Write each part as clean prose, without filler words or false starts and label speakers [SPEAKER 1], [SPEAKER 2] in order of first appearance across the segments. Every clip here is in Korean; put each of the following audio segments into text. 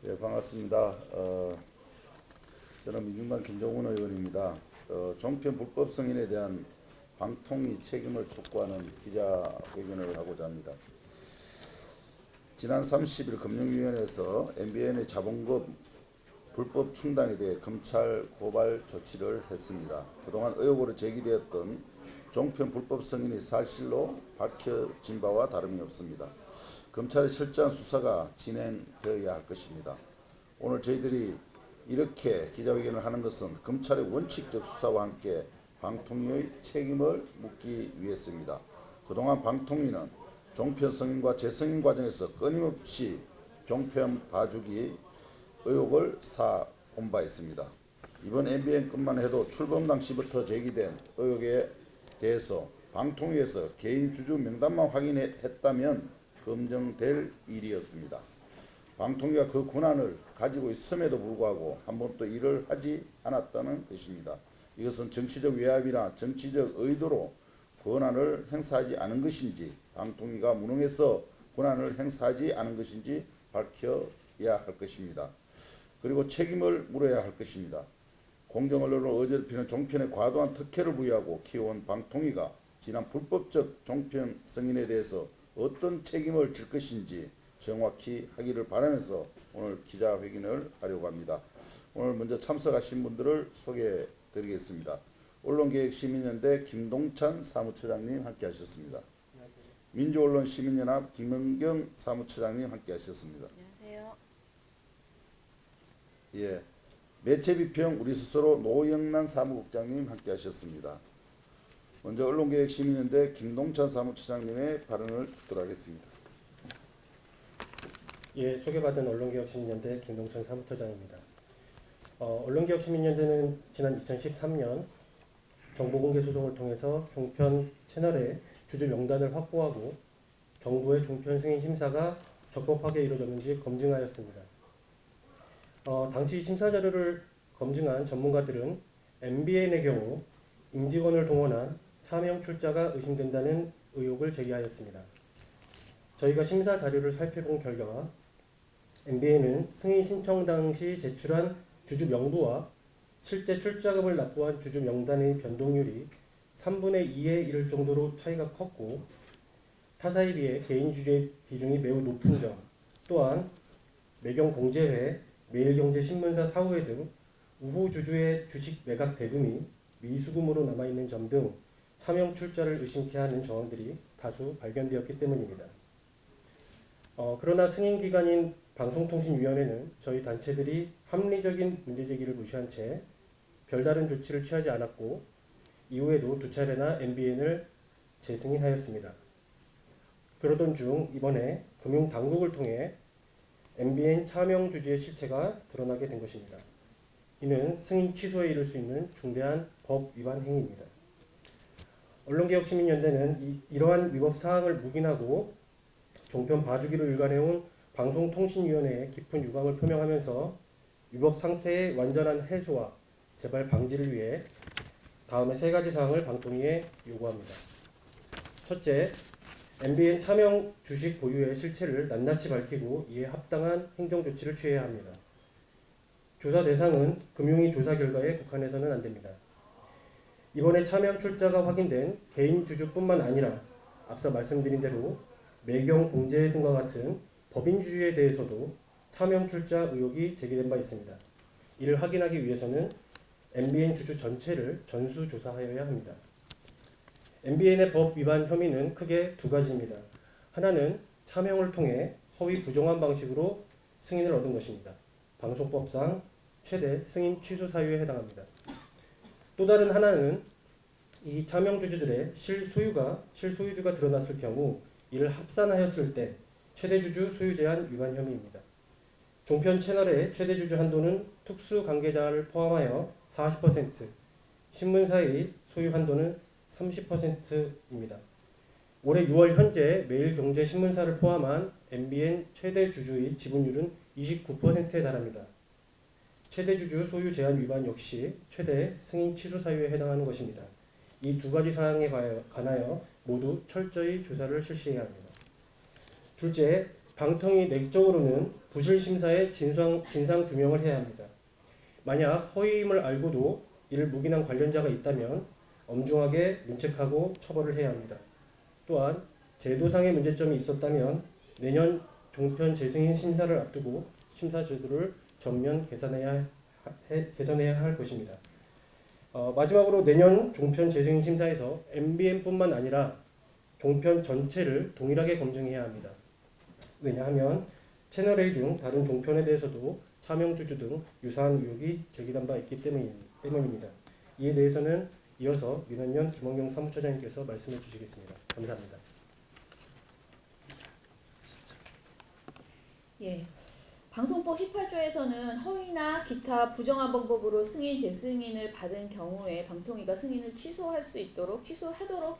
[SPEAKER 1] 예, 반갑습니다. 저는 민중당 김종훈 의원입니다. 종편 불법 승인에 대한 방통위 책임을 촉구하는 기자회견을 하고자 합니다. 지난 30일 금융위원회에서 MBN의 자본급 불법 충당에 대해 검찰 고발 조치를 했습니다. 그동안 의혹으로 제기되었던 종편 불법 승인이 사실로 밝혀진 바와 다름이 없습니다. 검찰의 철저한 수사가 진행되어야 할 것입니다. 오늘 저희들이 이렇게 기자회견을 하는 것은 검찰의 원칙적 수사와 함께 방통위의 책임을 묻기 위해서입니다. 그동안 방통위는 종편 승인과 재승인 과정에서 끊임없이 종편 봐주기 의혹을 쌓아온 바 있습니다. 이번 MBN건만 해도 출범 당시부터 제기된 의혹에 대해서 방통위에서 개인 주주 명단만 확인했다면 검증될 일이었습니다. 방통위가 그 권한을 가지고 있음에도 불구하고 한 번도 일을 하지 않았다는 것입니다. 이것은 정치적 외압이나 정치적 의도로 권한을 행사하지 않은 것인지, 방통위가 무능해서 권한을 행사하지 않은 것인지 밝혀야 할 것입니다. 그리고 책임을 물어야 할 것입니다. 공정언론을 어지럽히는 종편에 과도한 특혜를 부여하고 키워온 방통위가 지난 불법적 종편 승인에 대해서 어떤 책임을 질 것인지 정확히 하기를 바라면서 오늘 기자회견을 하려고 합니다. 오늘 먼저 참석하신 분들을 소개해 드리겠습니다. 언론개혁시민연대 김동찬 사무처장님 함께 하셨습니다.
[SPEAKER 2] 안녕하세요.
[SPEAKER 1] 민주언론시민연합 김은경 사무처장님 함께 하셨습니다.
[SPEAKER 2] 안녕하세요.
[SPEAKER 1] 예, 매체비평 우리 스스로 노영란 사무국장님 함께 하셨습니다. 먼저 언론개혁시민연대 김동찬 사무처장님의 발언을 듣도록 하겠습니다.
[SPEAKER 3] 예, 소개받은 언론개혁시민연대 김동찬 사무처장입니다. 언론개혁시민연대는 지난 2013년 정보공개 소송을 통해서 종편 채널의 주주 명단을 확보하고 정부의 종편 승인 심사가 적법하게 이루어졌는지 검증하였습니다. 당시 심사 자료를 검증한 전문가들은 MBN의 경우 임직원을 동원한 차명 출자가 의심된다는 의혹을 제기하였습니다. 저희가 심사 자료를 살펴본 결과 MBN은 승인 신청 당시 제출한 주주 명부와 실제 출자금을 납부한 주주 명단의 변동률이 3분의 2에 이를 정도로 차이가 컸고 타사에 비해 개인 주주의 비중이 매우 높은 점, 또한 매경공제회, 매일경제신문사 사후회 등 우호 주주의 주식 매각 대금이 미수금으로 남아있는 점 등 차명 출자를 의심케 하는 정황들이 다수 발견되었기 때문입니다. 그러나 승인기관인 방송통신위원회는 저희 단체들이 합리적인 문제제기를 무시한 채 별다른 조치를 취하지 않았고 이후에도 두 차례나 MBN을 재승인하였습니다. 그러던 중 이번에 금융당국을 통해 MBN 차명 주주의 실체가 드러나게 된 것입니다. 이는 승인 취소에 이를 수 있는 중대한 법 위반 행위입니다. 언론개혁시민연대는 이러한 위법 사항을 묵인하고 종편 봐주기로 일관해온 방송통신위원회에 깊은 유감을 표명하면서 위법 상태의 완전한 해소와 재발 방지를 위해 다음의 세 가지 사항을 방통위에 요구합니다. 첫째, MBN 차명 주식 보유의 실체를 낱낱이 밝히고 이에 합당한 행정조치를 취해야 합니다. 조사 대상은 금융위 조사 결과에 국한해서는 안 됩니다. 이번에 차명 출자가 확인된 개인 주주뿐만 아니라 앞서 말씀드린 대로 매경 공제 등과 같은 법인 주주에 대해서도 차명 출자 의혹이 제기된 바 있습니다. 이를 확인하기 위해서는 MBN 주주 전체를 전수조사하여야 합니다. MBN의 법 위반 혐의는 크게 두 가지입니다. 하나는 차명을 통해 허위 부정한 방식으로 승인을 얻은 것입니다. 방송법상 최대 승인 취소 사유에 해당합니다. 또 다른 하나는 이 차명 주주들의 실소유주가 드러났을 경우 이를 합산하였을 때 최대 주주 소유 제한 위반 혐의입니다. 종편 채널의 최대 주주 한도는 특수 관계자를 포함하여 40%, 신문사의 소유 한도는 30%입니다. 올해 6월 현재 매일경제신문사를 포함한 MBN 최대 주주의 지분율은 29%에 달합니다. 최대 주주 소유 제한 위반 역시 최대 승인 취소 사유에 해당하는 것입니다. 이 두 가지 사항에 관하여 모두 철저히 조사를 실시해야 합니다. 둘째, 방통위 내적으로는 부실 심사의 진상 규명을 해야 합니다. 만약 허위임을 알고도 이를 묵인한 관련자가 있다면 엄중하게 문책하고 처벌을 해야 합니다. 또한 제도상의 문제점이 있었다면 내년 종편 재승인 심사를 앞두고 심사 제도를 전면 개선해야 할 것입니다. 마지막으로 내년 종편 재승인 심사에서 MBN뿐만 아니라 종편 전체를 동일하게 검증해야 합니다. 왜냐하면 채널A 등 다른 종편에 대해서도 차명주주 등 유사한 의혹이 제기된 바 있기 때문입니다. 이에 대해서는 이어서 민원연 김원경 사무처장님께서 말씀해 주시겠습니다. 감사합니다.
[SPEAKER 2] 예. 방송법 18조에서는 허위나 기타 부정한 방법으로 승인, 재승인을 받은 경우에 방통위가 승인을 취소하도록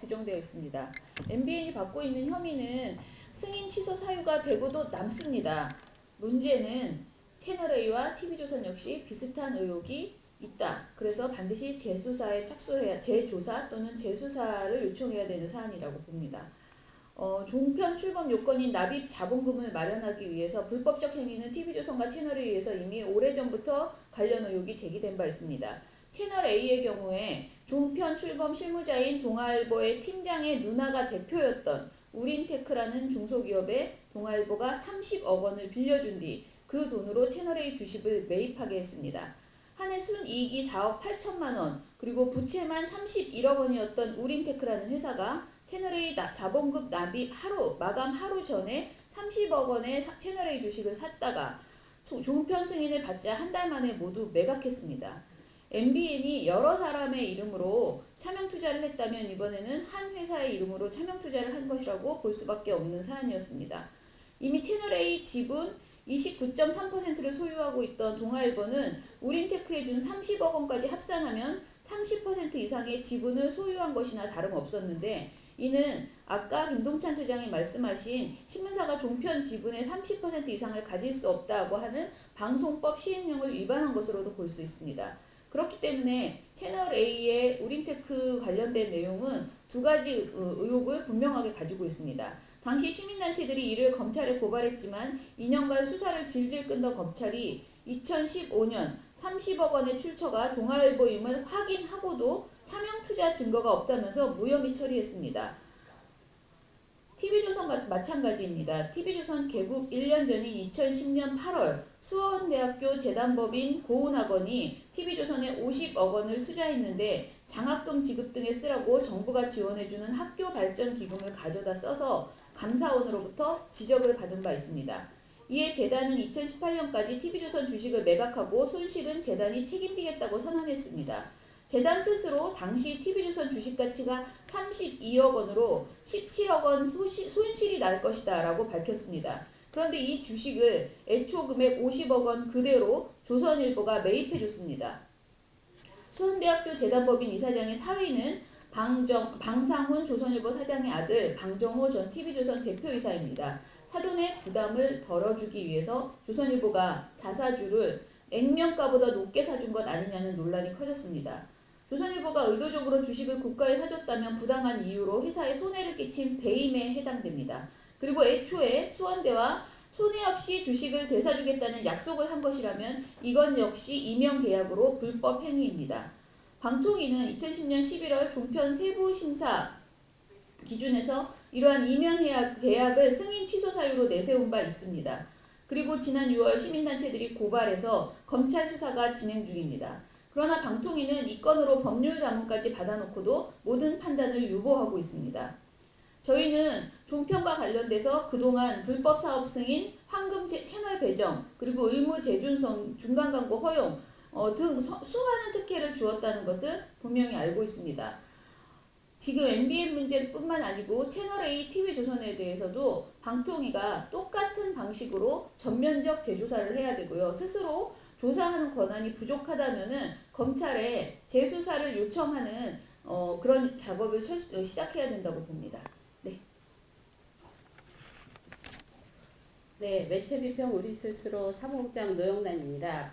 [SPEAKER 2] 규정되어 있습니다. MBN이 받고 있는 혐의는 승인 취소 사유가 되고도 남습니다. 문제는 채널A와 TV조선 역시 비슷한 의혹이 있다. 그래서 반드시 재조사 또는 재수사를 요청해야 되는 사안이라고 봅니다. 종편 출범 요건인 납입 자본금을 마련하기 위해서 불법적 행위는 TV조선과 채널A에서 이미 오래전부터 관련 의혹이 제기된 바 있습니다. 채널A의 경우에 종편 출범 실무자인 동아일보의 팀장의 누나가 대표였던 우린테크라는 중소기업에 동아일보가 30억 원을 빌려준 뒤 그 돈으로 채널A 주식을 매입하게 했습니다. 한 해 순이익이 4억 8천만 원, 그리고 부채만 31억 원이었던 우린테크라는 회사가 채널A 자본금 납입 마감 하루 전에 30억 원의 채널A 주식을 샀다가 종편 승인을 받자 한 달 만에 모두 매각했습니다. MBN이 여러 사람의 이름으로 차명 투자를 했다면 이번에는 한 회사의 이름으로 차명 투자를 한 것이라고 볼 수밖에 없는 사안이었습니다. 이미 채널A 지분 29.3%를 소유하고 있던 동아일보는 우린테크에 준 30억 원까지 합산하면 30% 이상의 지분을 소유한 것이나 다름없었는데, 이는 아까 김동찬 처장이 말씀하신 신문사가 종편 지분의 30% 이상을 가질 수 없다고 하는 방송법 시행령을 위반한 것으로도 볼 수 있습니다. 그렇기 때문에 채널A의 우린테크 관련된 내용은 두 가지 의혹을 분명하게 가지고 있습니다. 당시 시민단체들이 이를 검찰에 고발했지만 2년간 수사를 질질 끈던 검찰이 2015년 30억 원의 출처가 동아일보임을 확인하고도 차명투자 증거가 없다면서 무혐의 처리했습니다. TV조선 마찬가지입니다. TV조선 개국 1년 전인 2010년 8월 수원대학교 재단법인 고은학원이 TV조선에 50억 원을 투자했는데 장학금 지급 등에 쓰라고 정부가 지원해주는 학교 발전 기금을 가져다 써서 감사원으로부터 지적을 받은 바 있습니다. 이에 재단은 2018년까지 TV조선 주식을 매각하고 손실은 재단이 책임지겠다고 선언했습니다. 재단 스스로 당시 TV조선 주식 가치가 32억 원으로 17억 원 손실이 날 것이다 라고 밝혔습니다. 그런데 이 주식을 애초 금액 50억 원 그대로 조선일보가 매입해줬습니다. 수원대학교 재단법인 이사장의 사위는 방상훈 조선일보 사장의 아들 방정호 전 TV조선 대표이사입니다. 사돈의 부담을 덜어주기 위해서 조선일보가 자사주를 액면가보다 높게 사준 것 아니냐는 논란이 커졌습니다. 조선일보가 의도적으로 주식을 국가에 사줬다면 부당한 이유로 회사에 손해를 끼친 배임에 해당됩니다. 그리고 애초에 수원대와 손해 없이 주식을 되사주겠다는 약속을 한 것이라면 이건 역시 임명계약으로 불법 행위입니다. 방통위는 2010년 11월 종편 세부 심사 기준에서 이러한 임명계약을 승인 취소 사유로 내세운 바 있습니다. 그리고 지난 6월 시민단체들이 고발해서 검찰 수사가 진행 중입니다. 그러나 방통위는 이 건으로 법률 자문까지 받아놓고도 모든 판단을 유보하고 있습니다. 저희는 종편과 관련돼서 그동안 불법 사업 승인, 황금 채널 배정, 그리고 의무 재준성, 중간 광고 허용 등 수많은 특혜를 주었다는 것을 분명히 알고 있습니다. 지금 MBN 문제뿐만 아니고 채널A, TV조선에 대해서도 방통위가 똑같은 방식으로 전면적 재조사를 해야 되고요. 스스로 조사하는 권한이 부족하다면은 검찰에 재수사를 요청하는 그런 작업을 시작해야 된다고 봅니다.
[SPEAKER 4] 네, 매체비평 우리 스스로 사무국장 노영란입니다.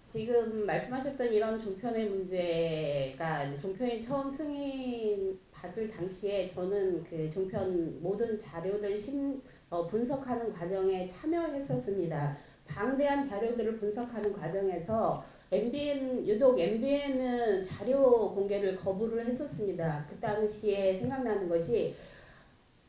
[SPEAKER 4] 지금 말씀하셨던 이런 종편의 문제가 이제 종편이 처음 승인 받을 당시에 저는 그 종편 모든 자료들 분석하는 과정에 참여했었습니다. 방대한 자료들을 분석하는 과정에서 유독 MBN은 자료 공개를 거부를 했었습니다. 그 당시에 생각나는 것이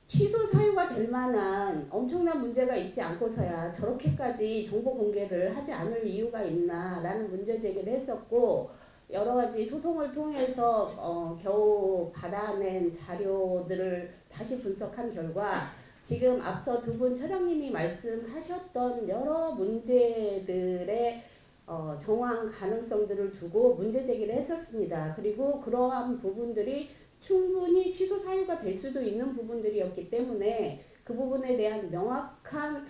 [SPEAKER 4] 취소 사유가 될 만한 엄청난 문제가 있지 않고서야 저렇게까지 정보 공개를 하지 않을 이유가 있나라는 문제 제기를 했었고, 여러 가지 소송을 통해서 겨우 받아낸 자료들을 다시 분석한 결과 지금 앞서 두 분 처장님이 말씀하셨던 여러 문제들의 정황 가능성들을 두고 문제 제기를 했었습니다. 그리고 그러한 부분들이 충분히 취소 사유가 될 수도 있는 부분들이었기 때문에 그 부분에 대한 명확한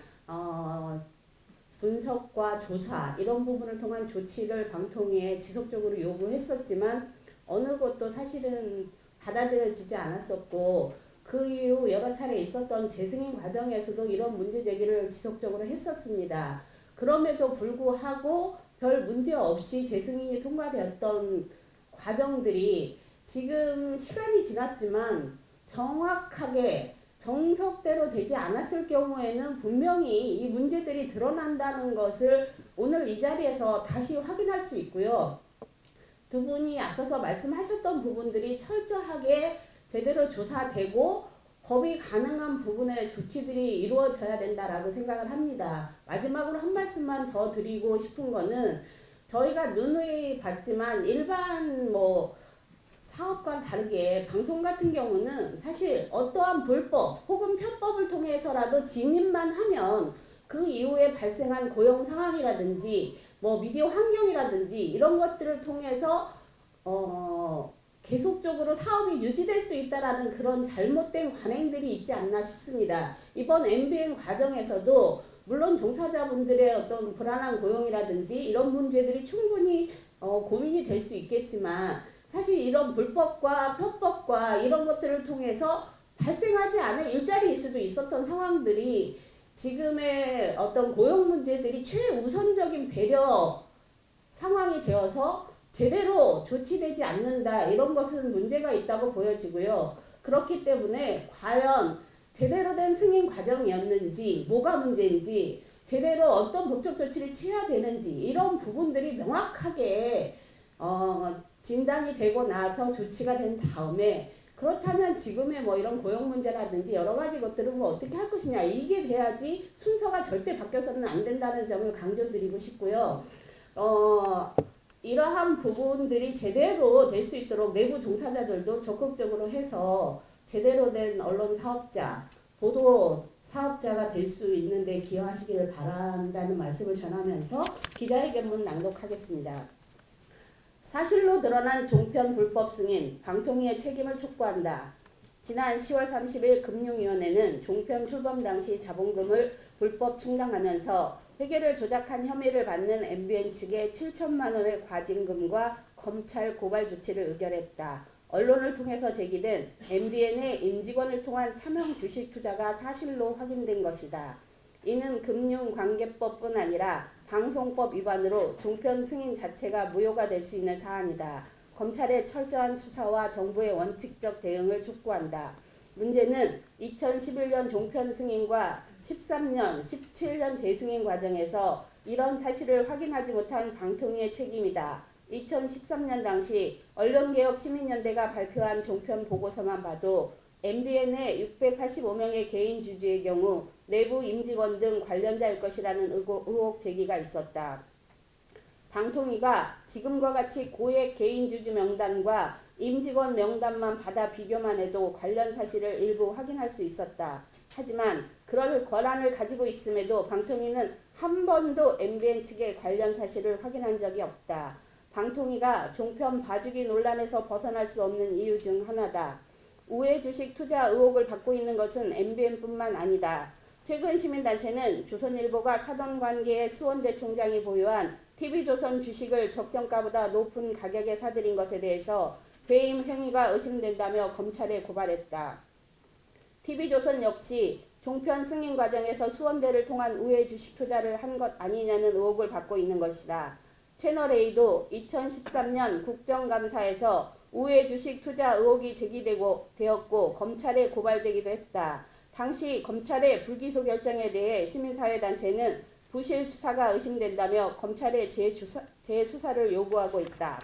[SPEAKER 4] 분석과 조사 이런 부분을 통한 조치를 방통위에 지속적으로 요구했었지만 어느 것도 사실은 받아들여지지 않았었고, 그 이후 여러 차례 있었던 재승인 과정에서도 이런 문제 제기를 지속적으로 했었습니다. 그럼에도 불구하고 별 문제 없이 재승인이 통과되었던 과정들이 지금 시간이 지났지만 정확하게 정석대로 되지 않았을 경우에는 분명히 이 문제들이 드러난다는 것을 오늘 이 자리에서 다시 확인할 수 있고요. 두 분이 앞서서 말씀하셨던 부분들이 철저하게 제대로 조사되고 법이 가능한 부분의 조치들이 이루어져야 된다라고 생각을 합니다. 마지막으로 한 말씀만 더 드리고 싶은 거는, 저희가 누누이 봤지만 일반 사업과는 다르게 방송 같은 경우는 사실 어떠한 불법 혹은 편법을 통해서라도 진입만 하면 그 이후에 발생한 고용 상황이라든지 미디어 환경이라든지 이런 것들을 통해서 계속적으로 사업이 유지될 수 있다라는 그런 잘못된 관행들이 있지 않나 싶습니다. 이번 MBN 과정에서도 물론 종사자분들의 어떤 불안한 고용이라든지 이런 문제들이 충분히 고민이 될 수 있겠지만, 사실 이런 불법과 편법과 이런 것들을 통해서 발생하지 않을 일자리일 수도 있었던 상황들이 지금의 어떤 고용 문제들이 최우선적인 배려 상황이 되어서 제대로 조치되지 않는다, 이런 것은 문제가 있다고 보여지고요. 그렇기 때문에 과연 제대로 된 승인 과정이었는지, 뭐가 문제인지, 제대로 어떤 법적 조치를 취해야 되는지 이런 부분들이 명확하게 진단이 되고 나서 조치가 된 다음에, 그렇다면 지금의 이런 고용 문제라든지 여러 가지 것들은 어떻게 할 것이냐, 이게 돼야지 순서가 절대 바뀌어서는 안 된다는 점을 강조드리고 싶고요. 이러한 부분들이 제대로 될 수 있도록 내부 종사자들도 적극적으로 해서 제대로 된 언론 사업자, 보도 사업자가 될 수 있는 데 기여하시기를 바란다는 말씀을 전하면서 기자회견문 낭독하겠습니다. 사실로 드러난 종편 불법 승인, 방통위의 책임을 촉구한다. 지난 10월 30일 금융위원회는 종편 출범 당시 자본금을 불법 충당하면서 회계를 조작한 혐의를 받는 MBN 측에 7천만 원의 과징금과 검찰 고발 조치를 의결했다. 언론을 통해서 제기된 MBN의 임직원을 통한 차명 주식 투자가 사실로 확인된 것이다. 이는 금융관계법뿐 아니라 방송법 위반으로 종편 승인 자체가 무효가 될 수 있는 사안이다. 검찰의 철저한 수사와 정부의 원칙적 대응을 촉구한다. 문제는 2011년 종편 승인과 13년, 17년 재승인 과정에서 이런 사실을 확인하지 못한 방통위의 책임이다. 2013년 당시 언론개혁시민연대가 발표한 종편 보고서만 봐도 MBN의 685명의 개인 주주의 경우 내부 임직원 등 관련자일 것이라는 의혹 제기가 있었다. 방통위가 지금과 같이 고액 개인 주주 명단과 임직원 명단만 받아 비교만 해도 관련 사실을 일부 확인할 수 있었다. 하지만 그럴 권한을 가지고 있음에도 방통위는 한 번도 MBN 측의 관련 사실을 확인한 적이 없다. 방통위가 종편 봐주기 논란에서 벗어날 수 없는 이유 중 하나다. 우회 주식 투자 의혹을 받고 있는 것은 MBN뿐만 아니다. 최근 시민단체는 조선일보가 사돈관계의 수원대 총장이 보유한 TV조선 주식을 적정가보다 높은 가격에 사들인 것에 대해서 배임 행위가 의심된다며 검찰에 고발했다. TV조선 역시 종편 승인 과정에서 수원대를 통한 우회 주식 투자를 한 것 아니냐는 의혹을 받고 있는 것이다. 채널A도 2013년 국정감사에서 우회 주식 투자 의혹이 제기되었고 검찰에 고발되기도 했다. 당시 검찰의 불기소 결정에 대해 시민사회단체는 부실 수사가 의심된다며 검찰의 재수사를 요구하고 있다.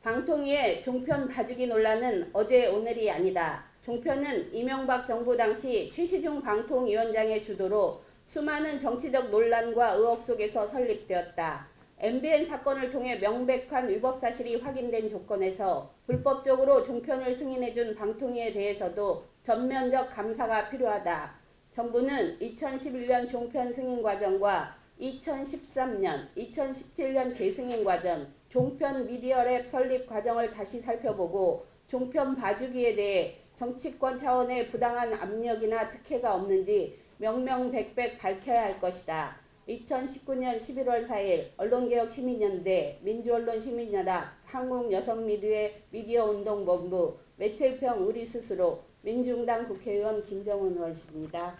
[SPEAKER 4] 방통위의 종편 봐주기 논란은 어제 오늘이 아니다. 종편은 이명박 정부 당시 최시중 방통위원장의 주도로 수많은 정치적 논란과 의혹 속에서 설립되었다. MBN 사건을 통해 명백한 위법 사실이 확인된 조건에서 불법적으로 종편을 승인해준 방통위에 대해서도 전면적 감사가 필요하다. 정부는 2011년 종편 승인 과정과 2013년, 2017년 재승인 과정, 종편 미디어랩 설립 과정을 다시 살펴보고 종편 봐주기에 대해 정치권 차원의 부당한 압력이나 특혜가 없는지 명명백백 밝혀야 할 것이다. 2019년 11월 4일 언론개혁시민연대, 민주언론시민연합, 한국여성미디어운동본부, 매체평 우리 스스로, 민중당 국회의원 김정은 의원십니다.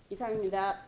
[SPEAKER 4] 이상입니다.